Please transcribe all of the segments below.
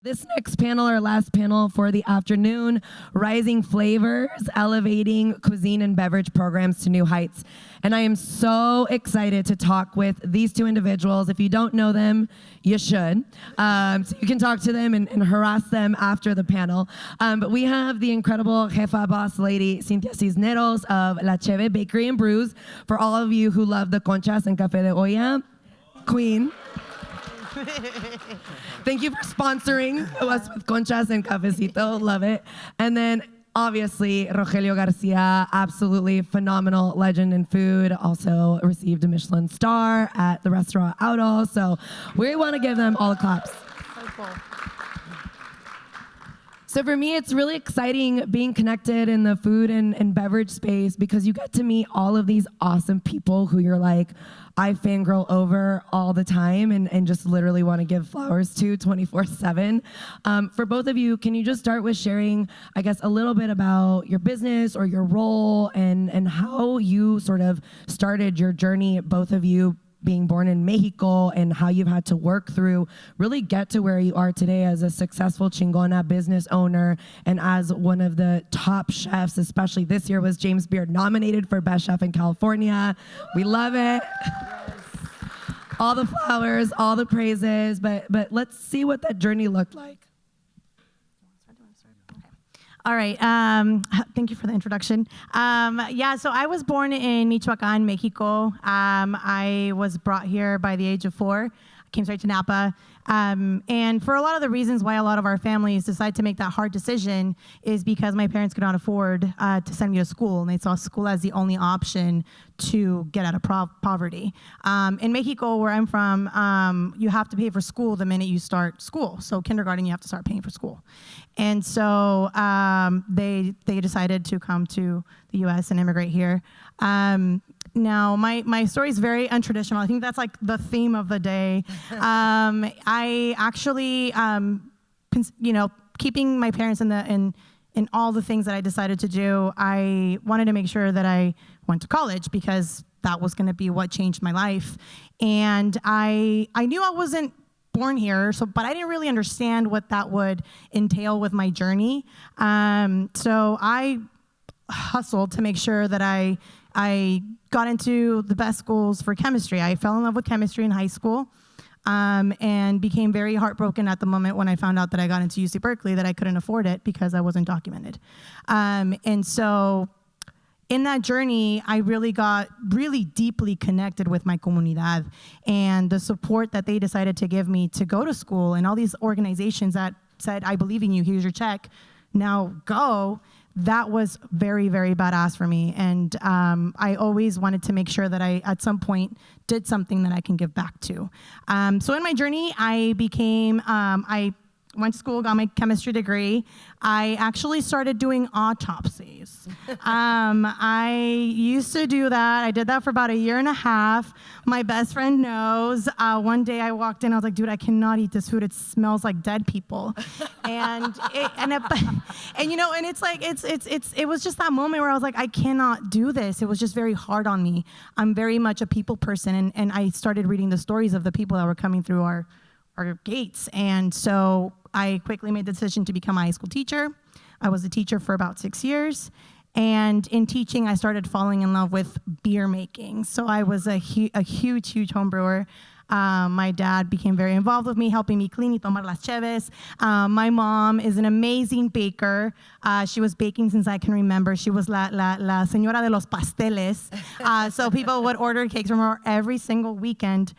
This next panel, our last panel for the afternoon, Rising Flavors, Elevating Cuisine and Beverage Programs to New Heights. And I am so excited to talk with these two individuals. If you don't know them, you should. So you can talk to them and harass them after the panel. But we have the incredible jefa boss lady, Cynthia Cisneros of La Cheve Bakery and Brews. For all of you who love the conchas and café de olla, queen. Thank you for sponsoring us with conchas and cafecito. Love it. And then obviously Rogelio Garcia, absolutely phenomenal legend in food. Also received a Michelin star at the restaurant Auto. So we want to give them all the claps. So cool. So for me, it's really exciting being connected in the food and beverage space because you get to meet all of these awesome people who you're like, I fangirl over all the time and just literally want to give flowers to 24/7. For both of you, can you just start with sharing, I guess, a little bit about your business or your role and how you sort of started your journey, both of you being born in Mexico, and how you've had to work through, really get to where you are today as a successful Chingona business owner and as one of the top chefs, especially this year was James Beard nominated for Best Chef in California. We love it. Yes. All the flowers, all the praises, but let's see what that journey looked like. All right. Thank you for the introduction. So I was born in Michoacan, Mexico. I was brought here by the age of 4. I came straight to Napa. And for a lot of the reasons why a lot of our families decide to make that hard decision is because my parents could not afford to send me to school. And they saw school as the only option to get out of poverty. In Mexico, where I'm from, you have to pay for school the minute you start school. So kindergarten, you have to start paying for school. And so they decided to come to the U.S. and immigrate here. Now, my story is very untraditional. I think that's like the theme of the day. I actually, keeping my parents in all the things that I decided to do, I wanted to make sure that I went to college because that was going to be what changed my life. And I knew I wasn't born here, but I didn't really understand what that would entail with my journey. So I hustled to make sure that I got into the best schools for chemistry. I fell in love with chemistry in high school and became very heartbroken at the moment when I found out that I got into UC Berkeley, that I couldn't afford it because I wasn't documented. And so in that journey, I really got really deeply connected with my comunidad and the support that they decided to give me to go to school, and all these organizations that said, I believe in you, here's your check, now go. That was very, very badass for me. And I always wanted to make sure that I, at some point, did something that I can give back to. So in my journey, I went to school, got my chemistry degree. I actually started doing autopsies. I used to do that. I did that for about 1.5 years. My best friend knows. One day I walked in, I was like, dude, I cannot eat this food. It smells like dead people. It was just that moment where I was like, I cannot do this. It was just very hard on me. I'm very much a people person, and I started reading the stories of the people that were coming through our gates. And so I quickly made the decision to become a high school teacher. I was a teacher for about 6 years. And in teaching, I started falling in love with beer making. So I was a huge home brewer. My dad became very involved with me, helping me clean y tomar las cheves. My mom is an amazing baker. She was baking since I can remember. She was la señora de los pasteles. So people would order cakes from her every single weekend.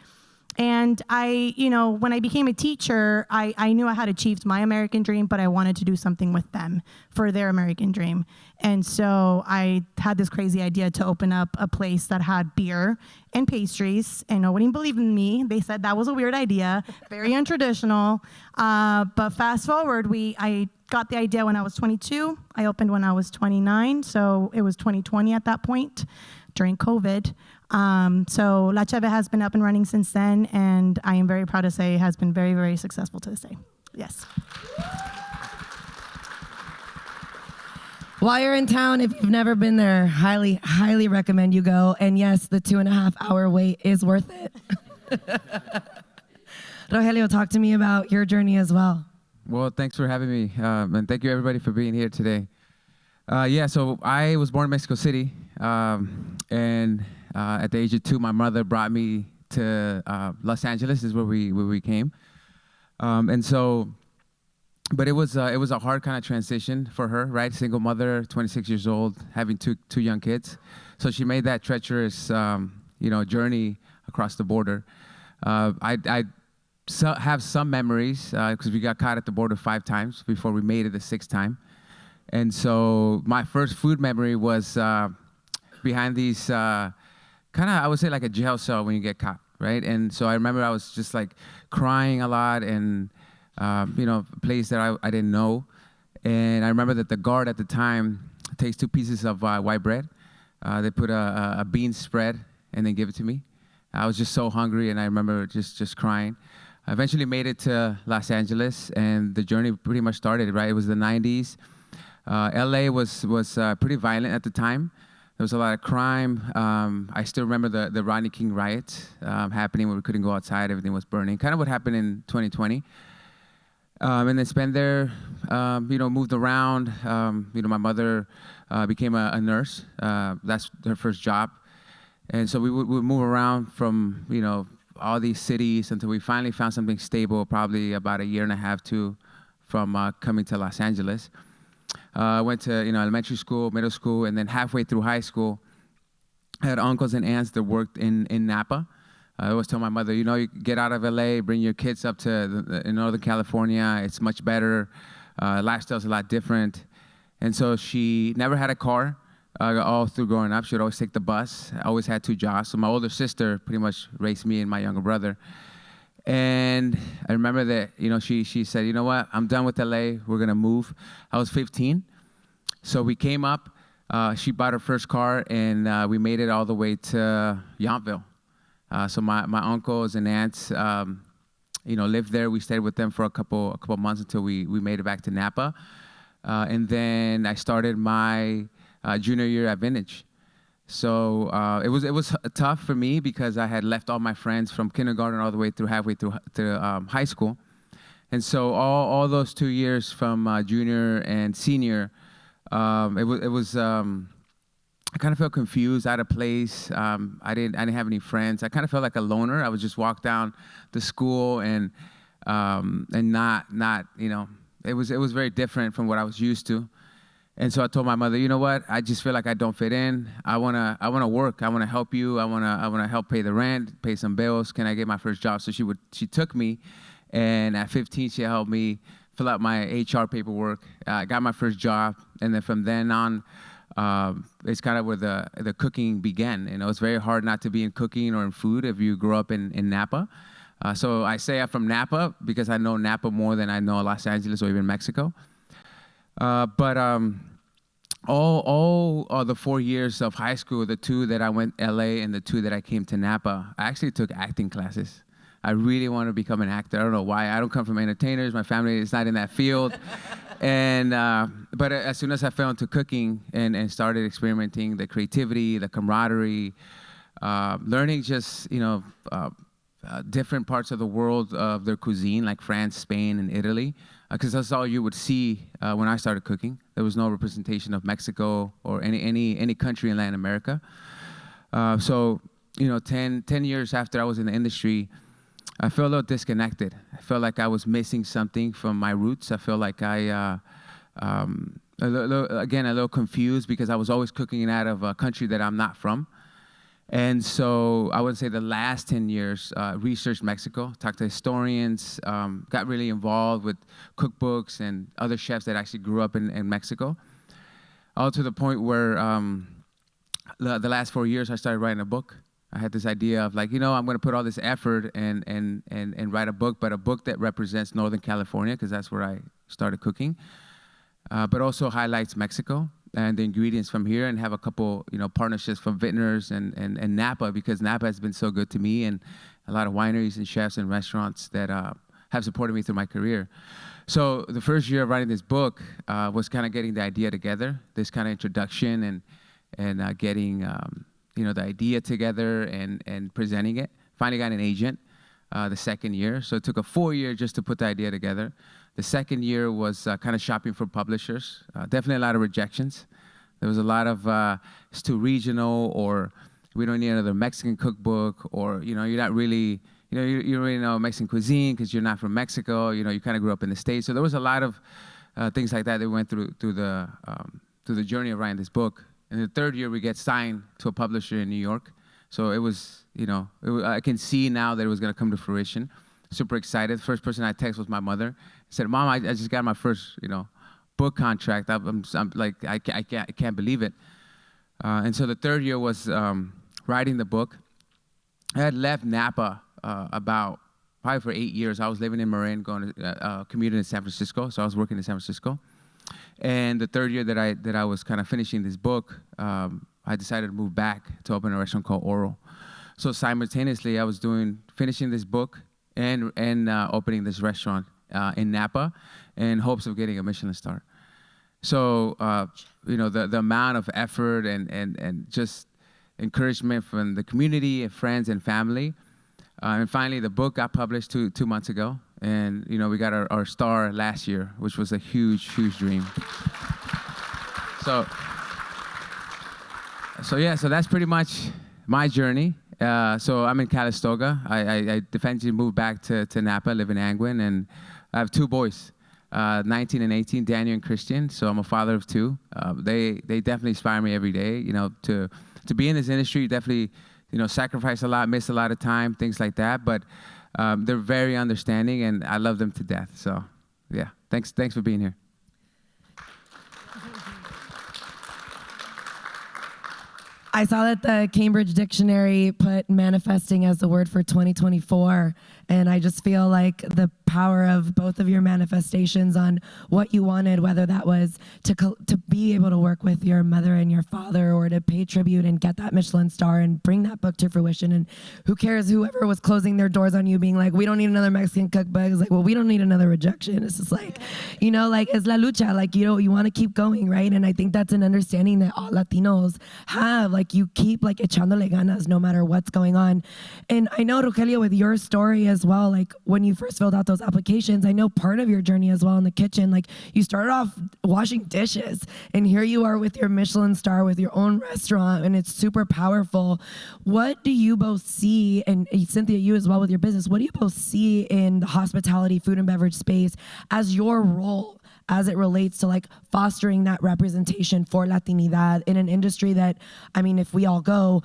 And when I became a teacher, I knew I had achieved my American dream, but I wanted to do something with them for their American dream. And so I had this crazy idea to open up a place that had beer and pastries, and nobody believed in me. They said that was a weird idea, very untraditional. But fast forward, I got the idea when I was 22. I opened when I was 29, so it was 2020 at that point, during COVID. So La Cheve has been up and running since then, and I am very proud to say it has been very, very successful to this day. Yes. While you're in town, if you've never been there, highly, highly recommend you go. And yes, the 2.5-hour wait is worth it. Rogelio, talk to me about your journey as well. Well, thanks for having me, and thank you everybody for being here today. Yeah, so I was born in Mexico City, and at the age of 2, my mother brought me to Los Angeles, is where we came, and so. But it was a hard kind of transition for her, right? Single mother, 26 years old, having two young kids. So she made that treacherous, journey across the border. I have some memories because we got caught at the border 5 times before we made it the 6th time. And so my first food memory was behind these kind of, I would say, like a jail cell when you get caught, right? And so I remember I was just like crying a lot and a place that I didn't know. And I remember that the guard at the time takes 2 pieces of white bread. They put a bean spread and then give it to me. I was just so hungry, and I remember just crying. I eventually made it to Los Angeles, and the journey pretty much started, right? It was the 90s. LA was pretty violent at the time. There was a lot of crime. I still remember the Rodney King riots happening where we couldn't go outside, everything was burning. Kind of what happened in 2020. And then spent there, moved around. My mother became a nurse. That's her first job. And so we would move around from, all these cities until we finally found something stable, probably about 1.5 years from coming to Los Angeles. Went to, elementary school, middle school, and then halfway through high school, I had uncles and aunts that worked in Napa. I always tell my mother, you get out of LA, bring your kids up to in Northern California. It's much better. Lifestyle's a lot different. And so she never had a car all through growing up. She would always take the bus. I always had 2 jobs. So my older sister pretty much raised me and my younger brother. And I remember that, she said, you know what, I'm done with LA. We're going to move. I was 15. So we came up. She bought her first car, and we made it all the way to Yountville. So my uncles and aunts, lived there. We stayed with them for a couple months until we made it back to Napa. And then I started my junior year at Vintage. So it was tough for me because I had left all my friends from kindergarten all the way through halfway through high school. And so all those 2 years from junior and senior, it was I kind of felt confused, out of place. I didn't have any friends. I kind of felt like a loner. I would just walk down to school and not it was very different from what I was used to. And so I told my mother, you know what? I just feel like I don't fit in. I wanna work. I wanna help you. I wanna help pay the rent, pay some bills. Can I get my first job? So she took me, and at 15 she helped me fill out my HR paperwork. I got my first job, and then from then on. It's kind of where the cooking began. It's very hard not to be in cooking or in food if you grow up in Napa. So I say I'm from Napa because I know Napa more than I know Los Angeles or even Mexico. But all the 4 years of high school, the 2 that I went LA and the 2 that I came to Napa, I actually took acting classes. I really want to become an actor. I don't know why. I don't come from entertainers. My family is not in that field. And but as soon as I fell into cooking and started experimenting, the creativity, the camaraderie, learning just different parts of the world of their cuisine, like France, Spain, and Italy, because that's all you would see when I started cooking. There was no representation of Mexico or any country in Latin America. So 10 years after I was in the industry, I felt a little disconnected. I felt like I was missing something from my roots. I felt like a little confused because I was always cooking out of a country that I'm not from. And so I would say the last 10 years, researched Mexico, talked to historians, got really involved with cookbooks and other chefs that actually grew up in Mexico, all to the point where the last 4 years I started writing a book. I had this idea of I'm going to put all this effort and write a book, but a book that represents Northern California, because that's where I started cooking, but also highlights Mexico and the ingredients from here, and have a couple, partnerships from vintners and Napa, because Napa has been so good to me, and a lot of wineries and chefs and restaurants that have supported me through my career. So the first year of writing this book was kind of getting the idea together, this kind of introduction and getting the idea together and presenting it. Finally got an agent. the second year. So it took a full year just to put the idea together. The second year was kind of shopping for publishers. Definitely a lot of rejections. There was a lot of, it's too regional, or we don't need another Mexican cookbook, or, you're not really, you don't really know Mexican cuisine because you're not from Mexico. You kind of grew up in the States. So there was a lot of things like that we went through the journey of writing this book. In the third year, we get signed to a publisher in New York. So it was, I can see now that it was going to come to fruition. Super excited. First person I texted was my mother. I said, "Mom, I just got my first, book contract. I'm like, I can't believe it." And so the third year was writing the book. I had left Napa about probably for 8 years. I was living in Marin, going to commuting in San Francisco. So I was working in San Francisco. And the third year that I was kind of finishing this book, I decided to move back to open a restaurant called Oro. So simultaneously, I was finishing this book and opening this restaurant in Napa in hopes of getting a Michelin star. So, the amount of effort and just encouragement from the community and friends and family. And finally, the book got published two months ago. And, we got our star last year, which was a huge, huge dream. So that's pretty much my journey. So I'm in Calistoga. I eventually moved back to Napa, live in Angwin, and I have 2 boys, 19 and 18, Daniel and Christian. So I'm a father of 2. They definitely inspire me every day. To be in this industry, you definitely, sacrifice a lot, miss a lot of time, things like that. But they're very understanding, and I love them to death. So, yeah, thanks for being here. I saw that the Cambridge Dictionary put manifesting as the word for 2024, and I just feel like the power of both of your manifestations on what you wanted, whether that was to be able to work with your mother and your father, or to pay tribute and get that Michelin star and bring that book to fruition. And who cares, whoever was closing their doors on you being like, we don't need another Mexican cookbook. It's like, well, we don't need another rejection. It's just like, es la lucha, like, you want to keep going, right? And I think that's an understanding that all Latinos have. Like, you keep like echándole ganas no matter what's going on. And I know, Rogelio, with your story as well, like when you first filled out those applications, I know part of your journey as well in the kitchen, like you started off washing dishes, and here you are with your Michelin star, with your own restaurant, and it's super powerful. What do you both see, and Cynthia, you as well with your business, what do you both see in the hospitality, food and beverage space as your role as it relates to like fostering that representation for Latinidad in an industry that, I mean, if we all go,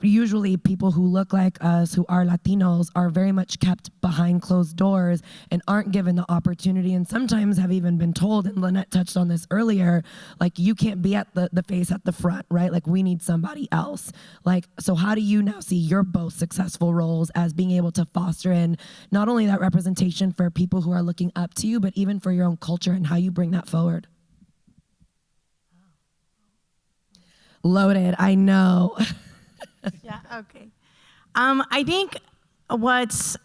usually people who look like us, who are Latinos, are very much kept behind closed doors and aren't given the opportunity, and sometimes have even been told, and Lynette touched on this earlier, like, you can't be at the face at the front, right? Like, we need somebody else. Like, so how do you now see your both successful roles as being able to foster in not only that representation for people who are looking up to you, but even for your own culture and how you bring that forward? Loaded, I know. Yeah, okay. I think what's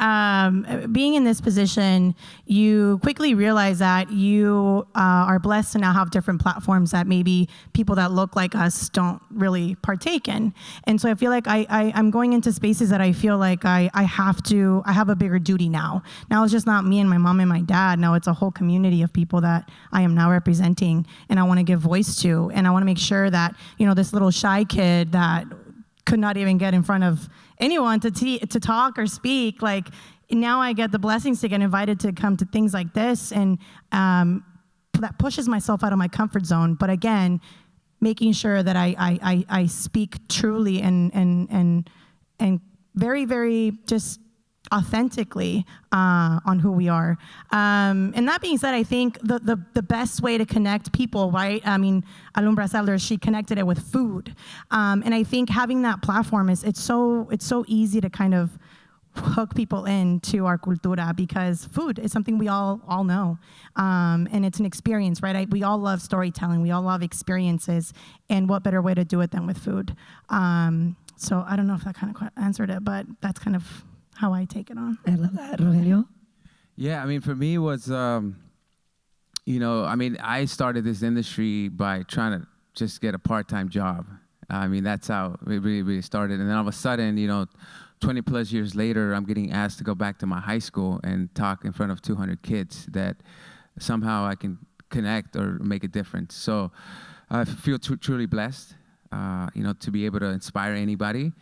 being in this position, you quickly realize that you are blessed to now have different platforms that maybe people that look like us don't really partake in. And so I feel like I'm going into spaces that I feel like I have a bigger duty now. Now it's just not me and my mom and my dad. Now it's a whole community of people that I am now representing, and I want to give voice to. And I want to make sure that, this little shy kid that could not even get in front of anyone to talk or speak, like, now I get the blessings to get invited to come to things like this, and that pushes myself out of my comfort zone. But again, making sure that I speak truly and very, very just authentically on who we are. And that being said, I think the best way to connect people, right? I mean, Alumbra Sellers, she connected it with food. And I think having that platform it's so easy to kind of hook people into our cultura, because food is something we all know. And it's an experience, right? We all love storytelling. We all love experiences. And what better way to do it than with food? So I don't know if that kind of answered it, but that's kind of how I take it on. I love that. Rogelio? Yeah, I mean, for me, it was, I started this industry by trying to just get a part-time job. I mean, that's how it really, really started. And then all of a sudden, 20 plus years later, I'm getting asked to go back to my high school and talk in front of 200 kids that somehow I can connect or make a difference. So I feel truly blessed, to be able to inspire anybody.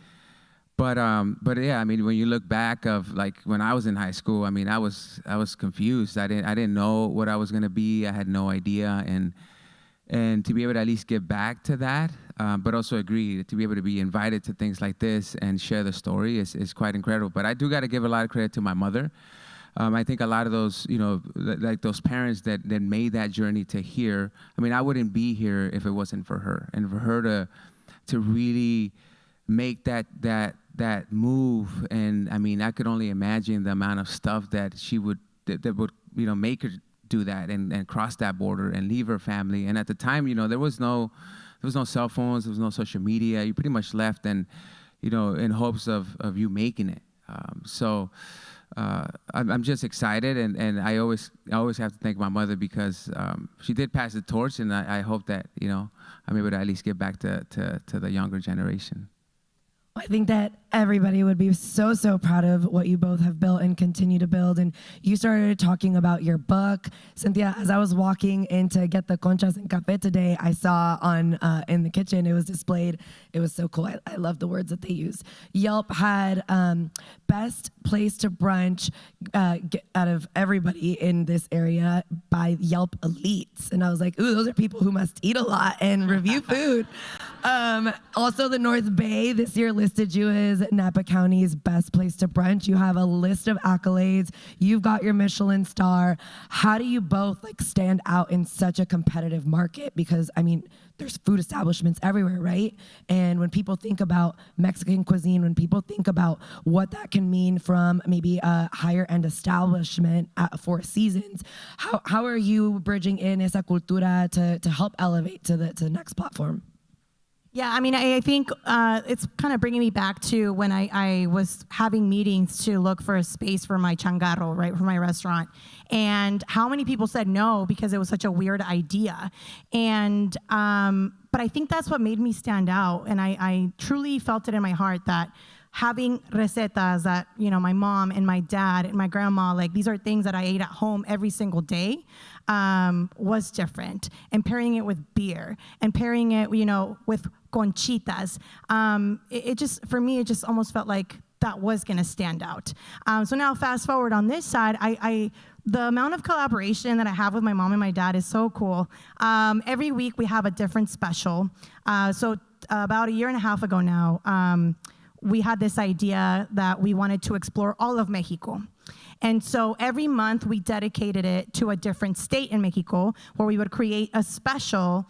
But yeah, I mean, when you look back of like when I was in high school, I mean, I was confused. I didn't know what I was gonna be. I had no idea, and to be able to at least give back to that, but also agree to be able to be invited to things like this and share the story is quite incredible. But I do got to give a lot of credit to my mother. I think a lot of those, like those parents that made that journey to here. I mean, I wouldn't be here if it wasn't for her, and for her to really make that move. And I mean, I could only imagine the amount of stuff that she would that would make her do that and cross that border and leave her family. And at the time, there was no cell phones, there was no social media. You pretty much left and in hopes of you making it. So I'm just excited, and I always have to thank my mother because she did pass the torch, and I hope that I'm able to at least give back to the younger generation. I think that everybody would be so proud of what you both have built and continue to build. And you started talking about your book. Cynthia, as I was walking in to get the conchas and café today, I saw in the kitchen, it was displayed. It was so cool. I love the words that they used. Yelp had best place to brunch out of everybody in this area by Yelp elites. And I was like, ooh, those are people who must eat a lot and review food. Also, the North Bay this year listed you as Napa County's best place to brunch. You have a list of accolades. You've got your Michelin star. How do you both stand out in such a competitive market? Because I mean, there's food establishments everywhere, right? And when people think about Mexican cuisine, when people think about what that can mean from maybe a higher end establishment at Four Seasons, how are you bridging in esa cultura to help elevate to the next platform? Yeah, I mean, I think it's kind of bringing me back to when I was having meetings to look for a space for my changarro, right, for my restaurant, and how many people said no because it was such a weird idea. And but I think that's what made me stand out, and I truly felt it in my heart that having recetas that, my mom and my dad and my grandma, these are things that I ate at home every single day, was different. And pairing it with beer and pairing it, with conchitas, it just, for me, it just almost felt like that was gonna stand out. So now fast forward on this side, the amount of collaboration that I have with my mom and my dad is so cool. Every week we have a different special. So about a year and a half ago now, we had this idea that we wanted to explore all of Mexico. And so every month we dedicated it to a different state in Mexico where we would create a special,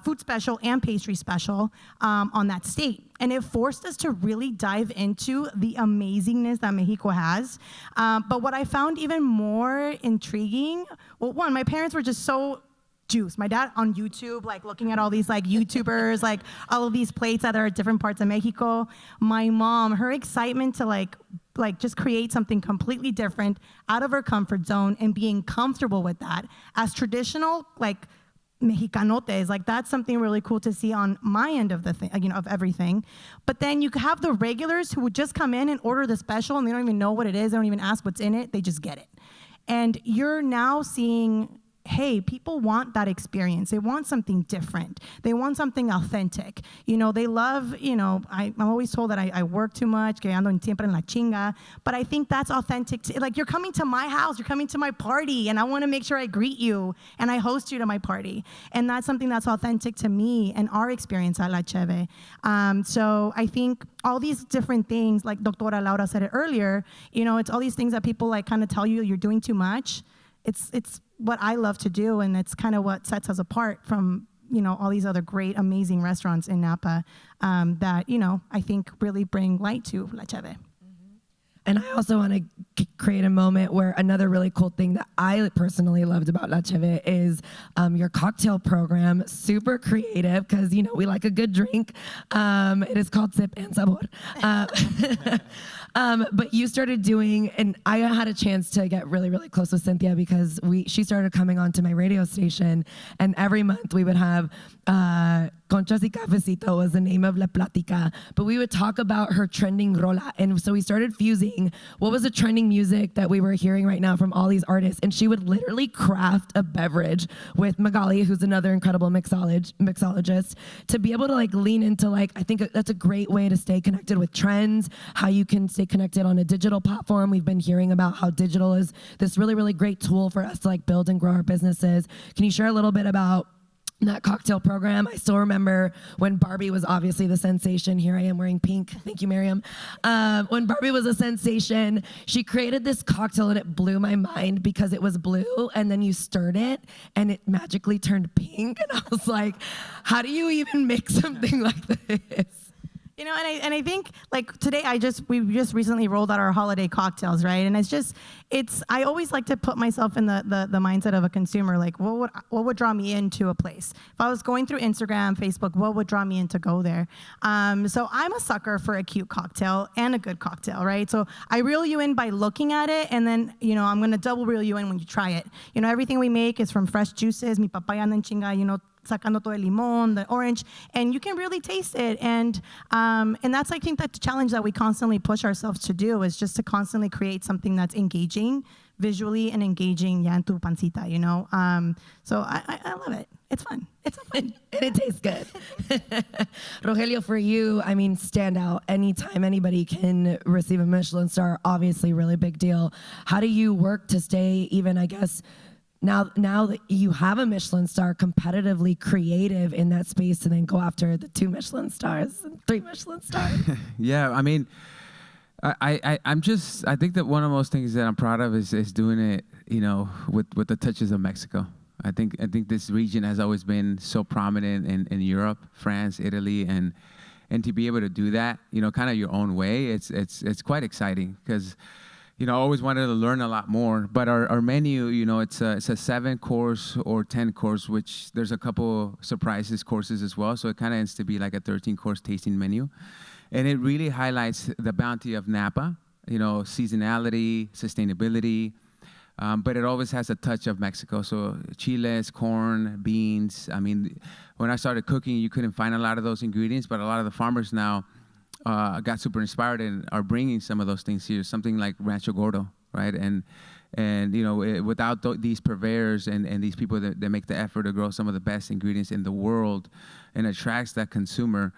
food special and pastry special on that state. And it forced us to really dive into the amazingness that Mexico has. But what I found even more intriguing, well, one, my parents were just so juice. My dad on YouTube, looking at all these YouTubers, all of these plates that are at different parts of Mexico. My mom, her excitement to just create something completely different out of her comfort zone and being comfortable with that as traditional, Mexicanotes, that's something really cool to see on my end of the thing, of everything. But then you have the regulars who would just come in and order the special and they don't even know what it is. They don't even ask what's in it. They just get it. And you're now seeing, hey, people want that experience. They want something different. They want something authentic. They love, I'm always told that I work too much, que ando siempre en la chinga, but I think that's authentic. You're coming to my house, you're coming to my party, and I want to make sure I greet you and I host you to my party. And that's something that's authentic to me and our experience at La Cheve. So I think all these different things, like Doctora Laura said it earlier, it's all these things that people kind of tell you you're doing too much. It's what I love to do, and it's kind of what sets us apart from, all these other great, amazing restaurants in Napa that, I think really bring light to La Cheve. And I also want to create a moment where another really cool thing that I personally loved about La Cheve is your cocktail program. Super creative because, you know, we like a good drink. It is called Sip and Sabor. But you started doing, and I had a chance to get really, really close with Cynthia because she started coming onto my radio station, and every month we would have Conchas y Cafecito was the name of La Plática, but we would talk about her trending rola. And so we started fusing what was the trending music that we were hearing right now from all these artists. And she would literally craft a beverage with Magali, who's another incredible mixologist, to be able to like lean into like, I think that's a great way to stay connected with trends, how you can stay connected on a digital platform. We've been hearing about how digital is this really, really great tool for us to like build and grow our businesses. Can you share a little bit about that cocktail program? I still remember when Barbie was obviously the sensation. Here I am wearing pink. Thank you, Miriam. When Barbie was a sensation, she created this cocktail and it blew my mind because it was blue and then you stirred it and it magically turned pink. And I was like, how do you even make something like this? You know, and I think like today we just recently rolled out our holiday cocktails, right? And I always like to put myself in the mindset of a consumer, like what would draw me into a place? If I was going through Instagram, Facebook, what would draw me in to go there? So I'm a sucker for a cute cocktail and a good cocktail, right? So I reel you in by looking at it, and then, you know, I'm gonna double reel you in when you try it. You know, everything we make is from fresh juices, mi papaya anda en chinga, you know, sacando todo el limón, the orange, and you can really taste it. And that's, I think, that the challenge that we constantly push ourselves to do is just to constantly create something that's engaging visually and engaging en tu pancita, you know? So I love it. It's fun. It's fun. And it tastes good. Rogelio, for you, I mean, stand out. Anytime anybody can receive a Michelin star, obviously really big deal. How do you work to stay even, I guess, now that you have a Michelin star, competitively creative in that space, and then go after the 2 Michelin stars and 3 Michelin stars? Yeah, I mean, I think that one of the most things that I'm proud of is doing it, you know, with the touches of Mexico. I think this region has always been so prominent in Europe, France, Italy, and to be able to do that, you know, kind of your own way, it's quite exciting because, you know, I always wanted to learn a lot more. But our menu, you know, it's a 7-course or 10-course, which there's a couple surprises courses as well. So it kind of ends to be like a 13-course tasting menu. And it really highlights the bounty of Napa, you know, seasonality, sustainability. But it always has a touch of Mexico. So chiles, corn, beans. I mean, when I started cooking, you couldn't find a lot of those ingredients, but a lot of the farmers now got super inspired and are bringing some of those things here, something like Rancho Gordo, right? And you know, without these purveyors and these people that make the effort to grow some of the best ingredients in the world and attracts that consumer,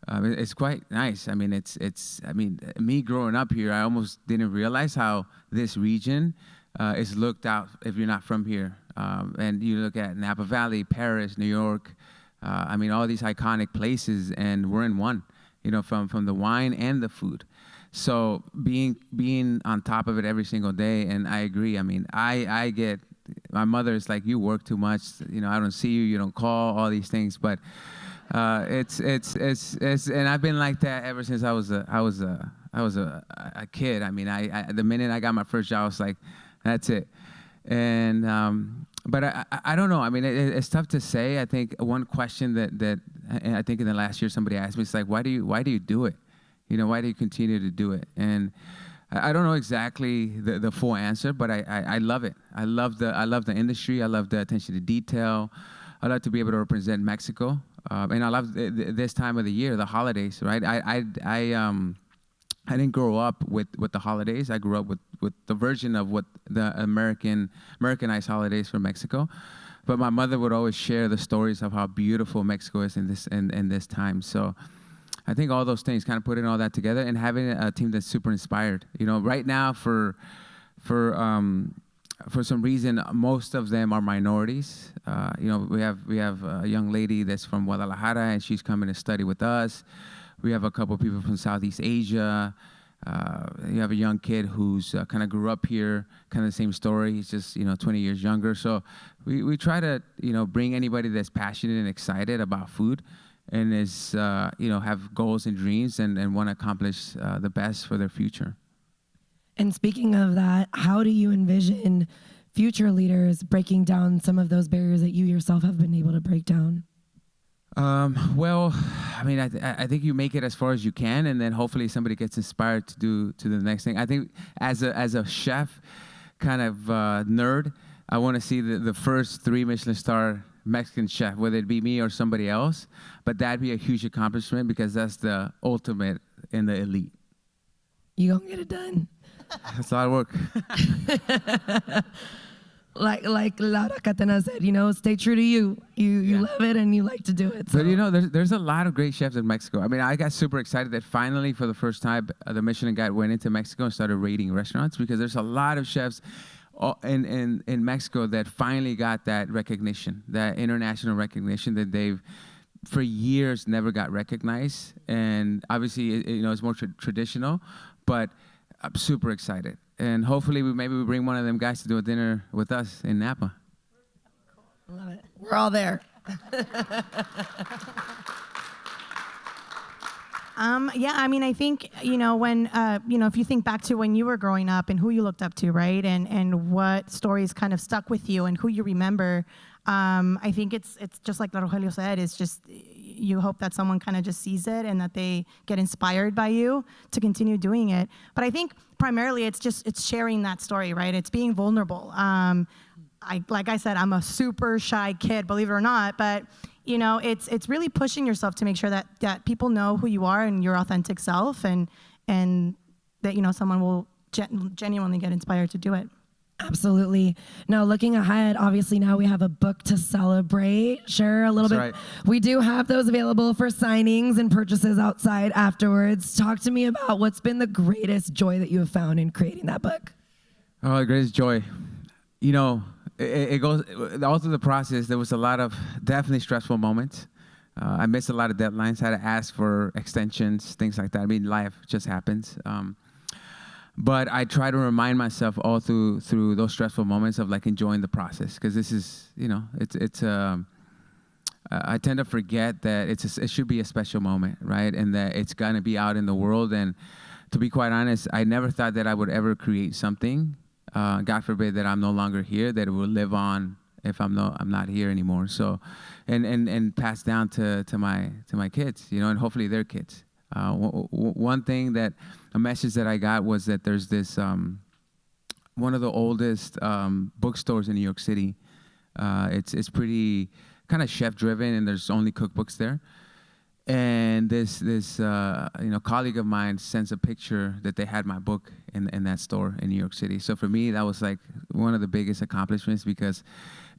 it's quite nice. I mean, I mean, me growing up here, I almost didn't realize how this region is looked out if you're not from here. And you look at Napa Valley, Paris, New York, I mean, all these iconic places, and we're in one. You know, from the wine and the food. So being on top of it every single day, and I agree. I mean, I get, my mother is like, you work too much. You know, I don't see you. You don't call, all these things. But it's and I've been like that ever since I was a kid. I mean, I the minute I got my first job, I was like, that's it. And but I don't know. I mean, it's tough to say. I think one question that I think in the last year somebody asked me, it's like, why do you do it? You know, why do you continue to do it? And I don't know exactly the full answer, but I love it. I love the industry. I love the attention to detail. I love to be able to represent Mexico, and I love this time of the year, the holidays. Right? I didn't grow up with the holidays. I grew up with the version of what the Americanized holidays from Mexico. But my mother would always share the stories of how beautiful Mexico is in this time. So I think all those things, kind of putting all that together and having a team that's super inspired. You know, right now for some reason, most of them are minorities. You know, we have a young lady that's from Guadalajara, and she's coming to study with us. We have a couple of people from Southeast Asia. You have a young kid who's kind of grew up here, kind of the same story. He's just, you know, 20 years younger. So we try to, you know, bring anybody that's passionate and excited about food and is, you know, have goals and dreams and want to accomplish the best for their future. And speaking of that, how do you envision future leaders breaking down some of those barriers that you yourself have been able to break down? Well, I mean, I think you make it as far as you can, and then hopefully somebody gets inspired to do to the next thing. I think as a chef kind of nerd, I want to see the first 3 Michelin star Mexican chef, whether it be me or somebody else. But that'd be a huge accomplishment because that's the ultimate in the elite. You gonna get it done. That's a lot of work. Like Laura Catena said, stay true to you. You love it and you like to do it. So. But there's a lot of great chefs in Mexico. I mean, I got super excited that finally, for the first time, the Michelin Guide went into Mexico and started rating restaurants, because there's a lot of chefs in Mexico that finally got that recognition, that international recognition that they've for years never got recognized. And obviously, it's more traditional, but I'm super excited. And hopefully, maybe we bring one of them guys to do a dinner with us in Napa. Love it. We're all there. Yeah, I mean, I think, when, if you think back to when you were growing up and who you looked up to, right? And what stories kind of stuck with you and who you remember, I think it's just like Rogelio said, it's just, you hope that someone kind of just sees it and that they get inspired by you to continue doing it. But I think primarily it's sharing that story, right? It's being vulnerable. Like I said, I'm a super shy kid, believe it or not, but it's really pushing yourself to make sure that people know who you are and your authentic self, and that someone will genuinely get inspired to do it. Absolutely. Now, looking ahead, obviously now we have a book to celebrate. Share a little bit. Right. We do have those available for signings and purchases outside afterwards. Talk to me about what's been the greatest joy that you have found in creating that book. Oh, the greatest joy. It goes all through the process. There was a lot of definitely stressful moments. I missed a lot of deadlines. Had to ask for extensions, things like that. I mean, life just happens. But I try to remind myself all through those stressful moments of like enjoying the process, because this is, I tend to forget that it should be a special moment, right? And that it's gonna be out in the world. And to be quite honest, I never thought that I would ever create something. God forbid that I'm no longer here, that it will live on if I'm not here anymore. So, and pass down to my kids, and hopefully their kids. One thing a message that I got was that there's this one of the oldest bookstores in New York City. It's pretty kind of chef driven, and there's only cookbooks there. And this colleague of mine sends a picture that they had my book in that store in New York City. So for me, that was like one of the biggest accomplishments, because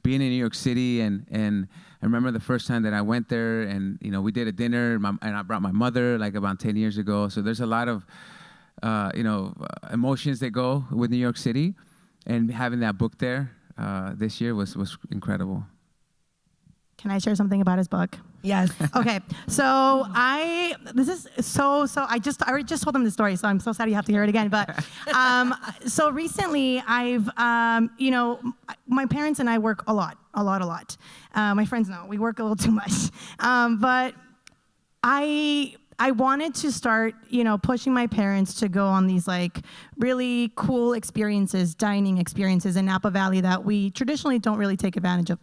being in New York City, and I remember the first time that I went there, and we did a dinner, and I brought my mother like about 10 years ago. So there's a lot of emotions that go with New York City, and having that book there this year was incredible. Can I share something about his book? Yes. Okay, so I already just told them the story, so I'm so sad you have to hear it again. But so recently, I've my parents and I work a lot. My friends know we work a little too much, but I wanted to start, pushing my parents to go on these like really cool experiences, dining experiences in Napa Valley that we traditionally don't really take advantage of.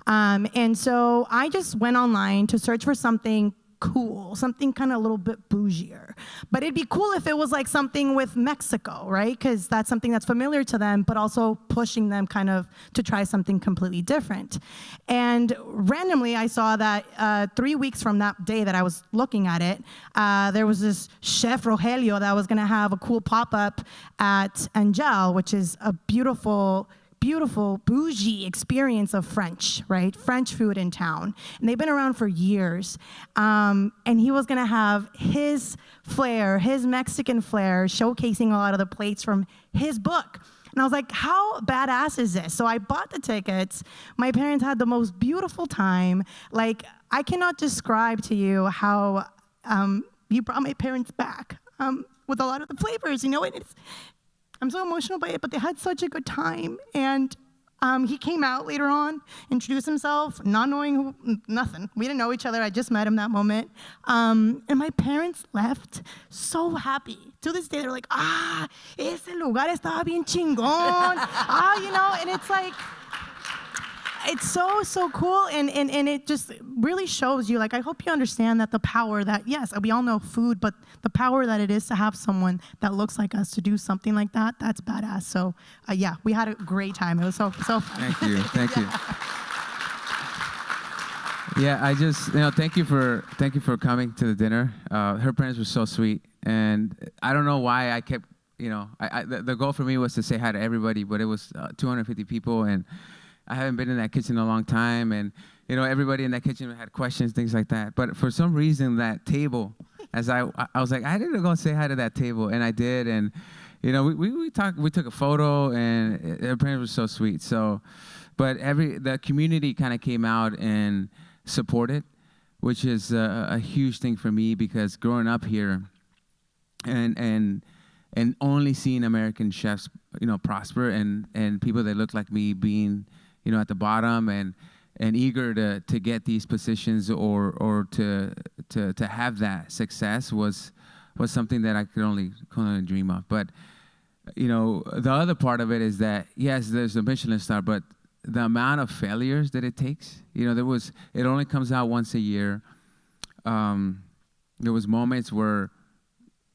And so I just went online to search for something cool, something kind of a little bit bougier. But it'd be cool if it was like something with Mexico, right? Because that's something that's familiar to them, but also pushing them kind of to try something completely different. And randomly, I saw that 3 weeks from that day that I was looking at it, there was this chef Rogelio that was going to have a cool pop-up at Angel, which is a beautiful bougie experience of French, right? French food in town. And they've been around for years. And he was gonna have his flair, his Mexican flair, showcasing a lot of the plates from his book. And I was like, how badass is this? So I bought the tickets. My parents had the most beautiful time. Like, I cannot describe to you how you brought my parents back with a lot of the flavors, and I'm so emotional by it, but they had such a good time. And He came out later on, introduced himself, not knowing nothing. We didn't know each other. I just met him that moment. And my parents left so happy. To this day, they're like, ese lugar estaba bien chingón. And it's like, it's so cool, and it just really shows you, like, I hope you understand that the power that, yes, we all know food, but the power that it is to have someone that looks like us to do something like that, that's badass. So, yeah, we had a great time. It was so fun. Thank you. Yeah, I just, thank you for coming to the dinner. Her parents were so sweet, and I don't know why I kept, the goal for me was to say hi to everybody, but it was 250 people, and I haven't been in that kitchen in a long time, and everybody in that kitchen had questions, things like that. But for some reason, that table, as I was like, I didn't go and say hi to that table, and I did, and we talked, we took a photo, and their parents were so sweet. So, but the community kind of came out and supported, which is a huge thing for me, because growing up here, and only seeing American chefs, prosper, and people that look like me being at the bottom and eager to get these positions or to have that success was something that I could only dream of. But the other part of it is that, yes, there's a Michelin star, but the amount of failures that it takes, it only comes out once a year. There was moments where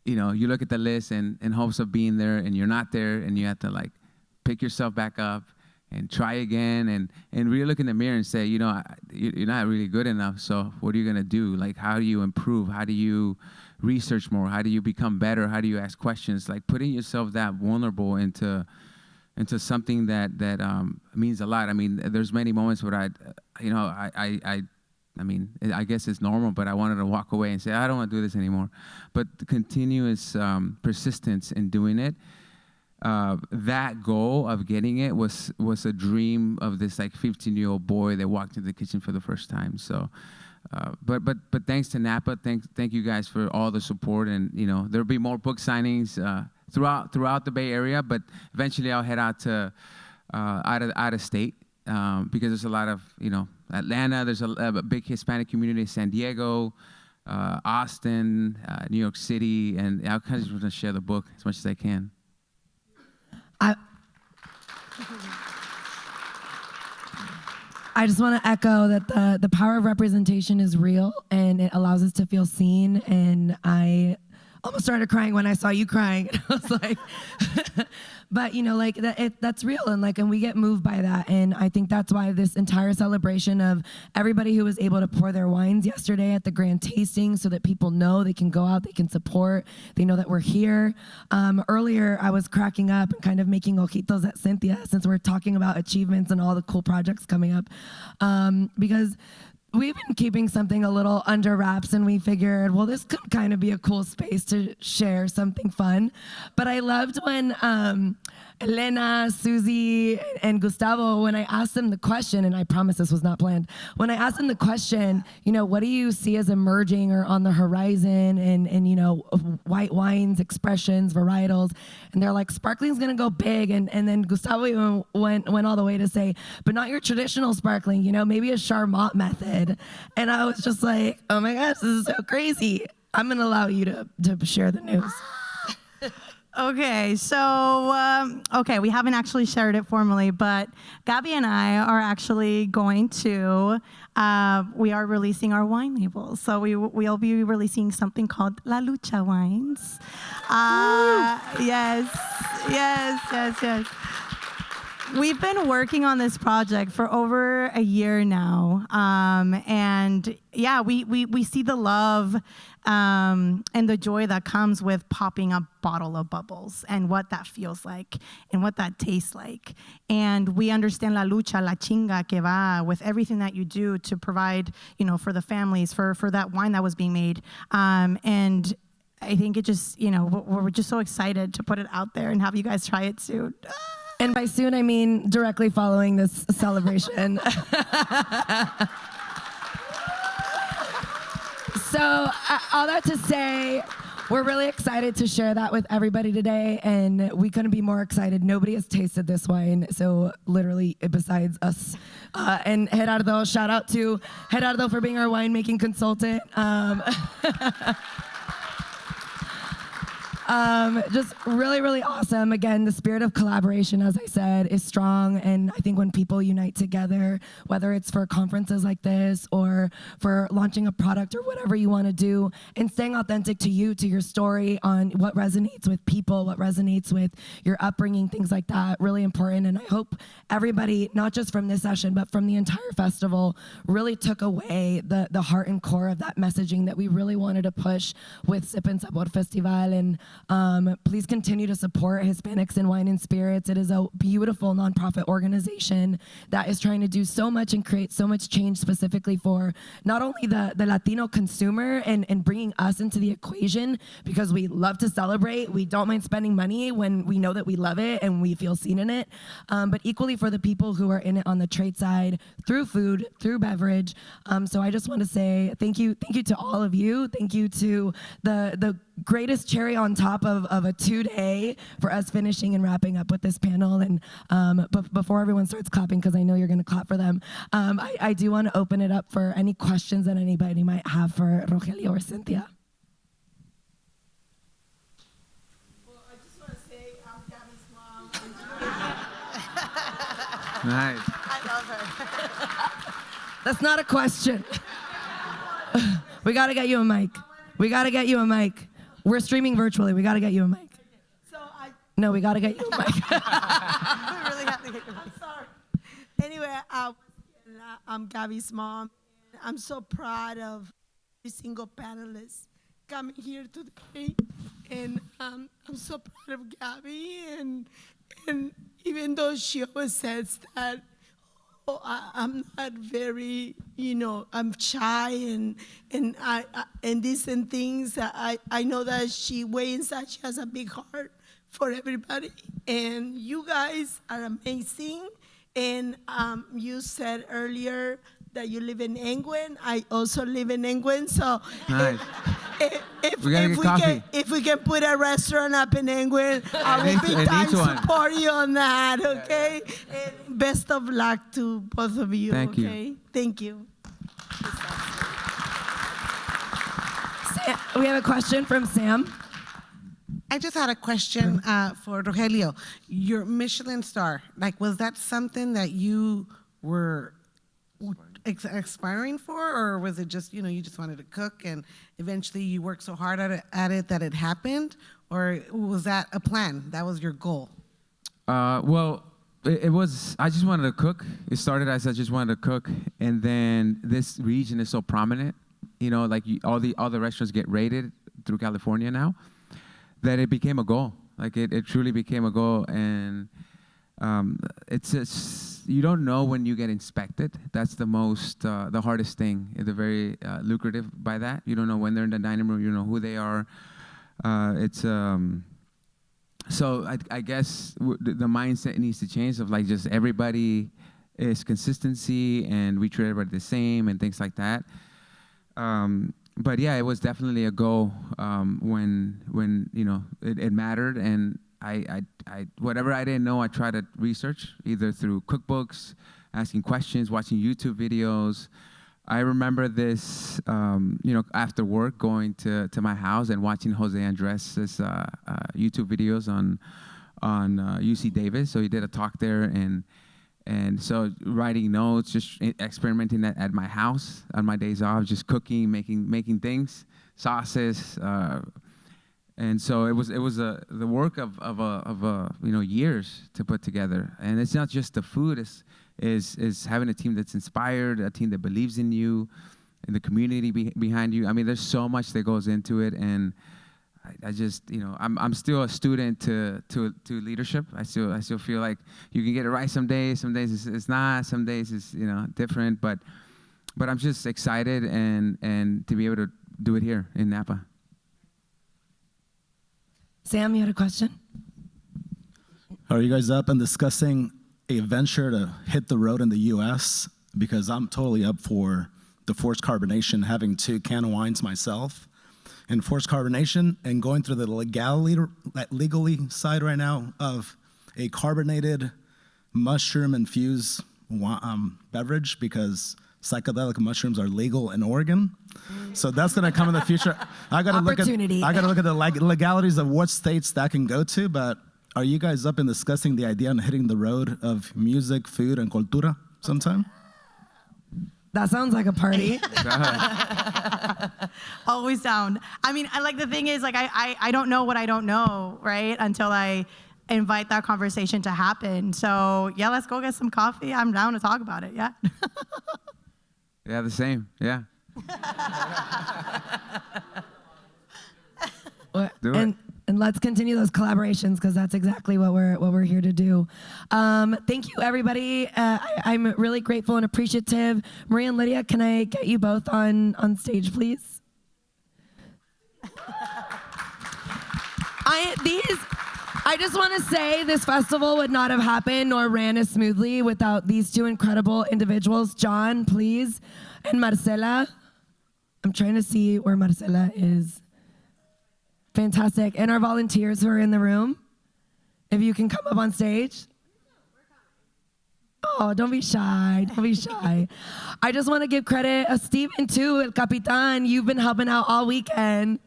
you look at the list and in hopes of being there, and you're not there, and you have to like pick yourself back up and try again, and really look in the mirror and say, you're not really good enough, so what are you gonna do? Like, how do you improve? How do you research more? How do you become better? How do you ask questions? Like, putting yourself that vulnerable into something that means a lot. I mean, there's many moments where I guess it's normal, but I wanted to walk away and say, I don't want to do this anymore. But the continuous persistence in doing it, that goal of getting it was a dream of this like 15-year-old boy that walked into the kitchen for the first time. So, but thanks to Napa, thank you guys for all the support, and there'll be more book signings throughout the Bay Area, but eventually I'll head out to out of state, because there's a lot of Atlanta. There's a big Hispanic community in San Diego, Austin, New York City, and I'll kind of just want to share the book as much as I can. I just want to echo that the power of representation is real, and it allows us to feel seen. And I almost started crying when I saw you crying. I was like, but that's real, and we get moved by that. And I think that's why this entire celebration of everybody who was able to pour their wines yesterday at the grand tasting, so that people know they can go out, they can support, they know that we're here. Earlier, I was cracking up and kind of making ojitos at Cynthia, since we're talking about achievements and all the cool projects coming up, because we've been keeping something a little under wraps, and we figured, well, this could kind of be a cool space to share something fun. But I loved when Elena, Susie, and Gustavo, when I asked them the question, and I promise this was not planned, when I asked them the question, what do you see as emerging or on the horizon, and white wines, expressions, varietals, and they're like, sparkling's gonna go big, and then Gustavo even went all the way to say, but not your traditional sparkling, maybe a Charmat method. And I was just like, oh my gosh, this is so crazy. I'm gonna allow you to share the news. Okay, so, we haven't actually shared it formally, but Gabby and I are actually going to, we are releasing our wine labels. So we'll be releasing something called La Lucha Wines. Yes. We've been working on this project for over a year now, and yeah, we see the love and the joy that comes with popping a bottle of bubbles, and what that feels like and what that tastes like. And we understand la lucha, la chinga que va, with everything that you do to provide, for the families, for that wine that was being made, and I think it just, we're just so excited to put it out there and have you guys try it soon. And by soon, I mean directly following this celebration. So all that to say, we're really excited to share that with everybody today, and we couldn't be more excited. Nobody has tasted this wine, so literally besides us. And Gerardo, shout out to Gerardo for being our winemaking consultant. Just really, really awesome. Again, the spirit of collaboration, as I said, is strong. And I think when people unite together, whether it's for conferences like this or for launching a product or whatever you want to do, and staying authentic to you, to your story on what resonates with people, what resonates with your upbringing, things like that, really important. And I hope everybody, not just from this session, but from the entire festival, really took away the heart and core of that messaging that we really wanted to push with Sip and Sabor Festival. And please continue to support Hispanics in Wine and Spirits. It is a beautiful nonprofit organization that is trying to do so much and create so much change specifically for not only the Latino consumer and bringing us into the equation, because we love to celebrate. We don't mind spending money when we know that we love it and we feel seen in it, but equally for the people who are in it on the trade side, through food, through beverage. So I just want to say thank you to all of you. Thank you to the greatest cherry on top of a 2-day for us finishing and wrapping up with this panel. And but before everyone starts clapping, because I know you're going to clap for them, I do want to open it up for any questions that anybody might have for Rogelio or Cynthia. Well, I just want to say I'm Gabby's mom. Nice. I love her. That's not a question. We got to get you a mic. We got to get you a mic. We're streaming virtually. We got to get you a mic. No, we got to get you a mic. We really have to get your mic. Sorry. Anyway, I'm Gabby's mom. I'm so proud of every single panelist coming here today. And I'm so proud of Gabby. And even though she always says that, I'm not very, I'm shy and these and things. I know that she way inside she has a big heart for everybody. And you guys are amazing. And you said earlier that you live in England. I also live in England. So Nice. if we can put a restaurant up in England, I will big time support you on that, okay? And best of luck to both of you, Thank you. okay? Thank you. We have a question from Sam. I just had a question for Rogelio. Your Michelin star, was that something that you were aspiring for, or was it just, you just wanted to cook and eventually you worked so hard at it that it happened, or was that a plan? That was your goal? Well, it was, I just wanted to cook. It started as I just wanted to cook, and then this region is so prominent, all the restaurants get rated through California now, that it became a goal. It truly became a goal, and it's just, you don't know when you get inspected. That's the hardest thing. They're very lucrative by that. You don't know when they're in the dining room. You don't know who they are. So I guess the mindset needs to change of just everybody is consistency and we treat everybody the same and things like that. But yeah, it was definitely a goal when it mattered, and I whatever I didn't know, I tried to research either through cookbooks, asking questions, watching YouTube videos. I remember this, after work, going to my house and watching Jose Andres' YouTube videos on UC Davis. So he did a talk there, and so writing notes, just experimenting at my house on my days off, just cooking, making things, sauces. And so it was the work of years to put together. And it's not just the food; is having a team that's inspired, a team that believes in you, and the community behind you. I mean, there's so much that goes into it, and I just I'm still a student to leadership. I still feel like you can get it right some days it's not, some days it's different. But I'm just excited and to be able to do it here in Napa. Sam, you had a question? Are you guys up and discussing a venture to hit the road in the U.S.? Because I'm totally up for the forced carbonation, having 2 can of wines myself. enforce carbonation and going through the legally side right now of a carbonated mushroom-infused beverage because psychedelic mushrooms are legal in Oregon. So that's going to come in the future. I got to look at the legalities of what states that can go to, but are you guys up in discussing the idea on hitting the road of music, food, and cultura sometime? That sounds like a party. Always down. I mean, the thing is, I don't know what I don't know, right? Until I invite that conversation to happen. So yeah, let's go get some coffee. I'm down to talk about it, yeah. Yeah, the same, yeah. Do it. And let's continue those collaborations because that's exactly what we're here to do. Thank you, everybody. I'm really grateful and appreciative. Maria and Lydia, can I get you both on stage, please? I just want to say this festival would not have happened nor ran as smoothly without these two incredible individuals. John, please, and Marcela. I'm trying to see where Marcela is. Fantastic. And our volunteers who are in the room, if you can come up on stage. Oh, don't be shy. Don't be shy. I just want to give credit to Steven, too, El Capitan. You've been helping out all weekend.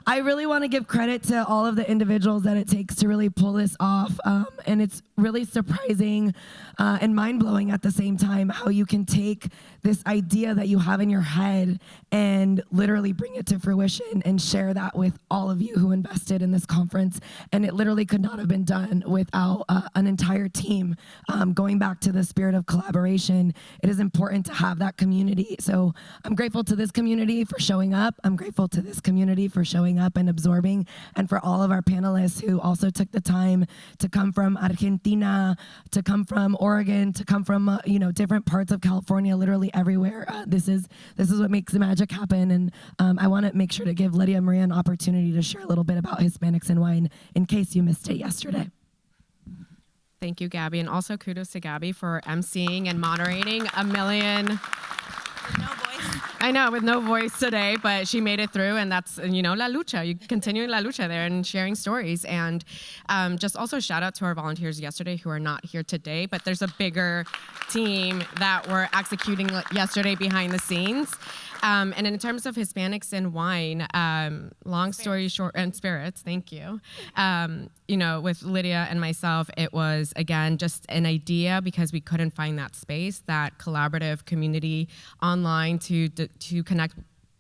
I really want to give credit to all of the individuals that it takes to really pull this off. And it's really surprising and mind-blowing at the same time how you can take this idea that you have in your head and literally bring it to fruition and share that with all of you who invested in this conference. And it literally could not have been done without an entire team. Going back to the spirit of collaboration, it is important to have that community. So I'm grateful to this community for showing up. I'm grateful to this community for showing up and absorbing, and for all of our panelists who also took the time to come from Argentina, to come from Oregon, to come from different parts of California, literally everywhere. This is what makes the magic happen, and I want to make sure to give Lydia and Maria an opportunity to share a little bit about Hispanics and wine in case you missed it yesterday. Thank you, Gabby, and also kudos to Gabby for emceeing and moderating a million. No voice. I know, with no voice today, but she made it through, and that's, la lucha. You continuing la lucha there and sharing stories. And just also shout out to our volunteers yesterday who are not here today, but there's a bigger team that were executing yesterday behind the scenes. And in terms of Hispanics and wine, long story short, and spirits, thank you. With Lydia and myself, it was, again, just an idea because we couldn't find that space, that collaborative community online to connect,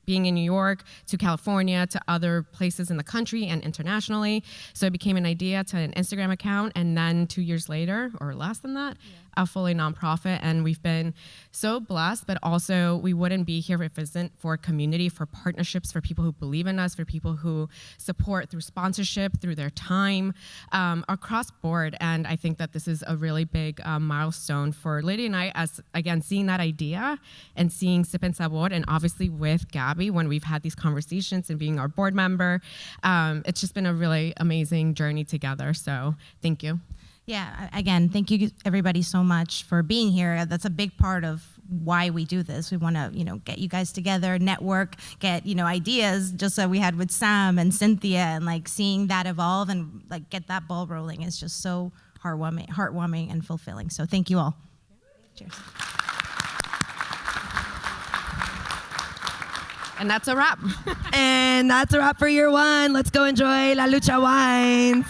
being in New York, to California, to other places in the country and internationally. So it became an idea to an Instagram account, and then 2 years later, or less than that, a fully nonprofit. And we've been so blessed, but also we wouldn't be here if it isn't for community, for partnerships, for people who believe in us, for people who support through sponsorship, through their time, across board. And I think that this is a really big milestone for Lydia and I, as, again, seeing that idea and seeing Sip and Sabor, and obviously with Gabby, when we've had these conversations and being our board member, it's just been a really amazing journey together. So thank you. Yeah, again, thank you everybody so much for being here. That's a big part of why we do this. We want to, get you guys together, network, get, ideas, just like we had with Sam and Cynthia, and seeing that evolve and get that ball rolling is just so heartwarming and fulfilling. So thank you all. Cheers. And that's a wrap. And that's a wrap for year one. Let's go enjoy La Lucha Wines.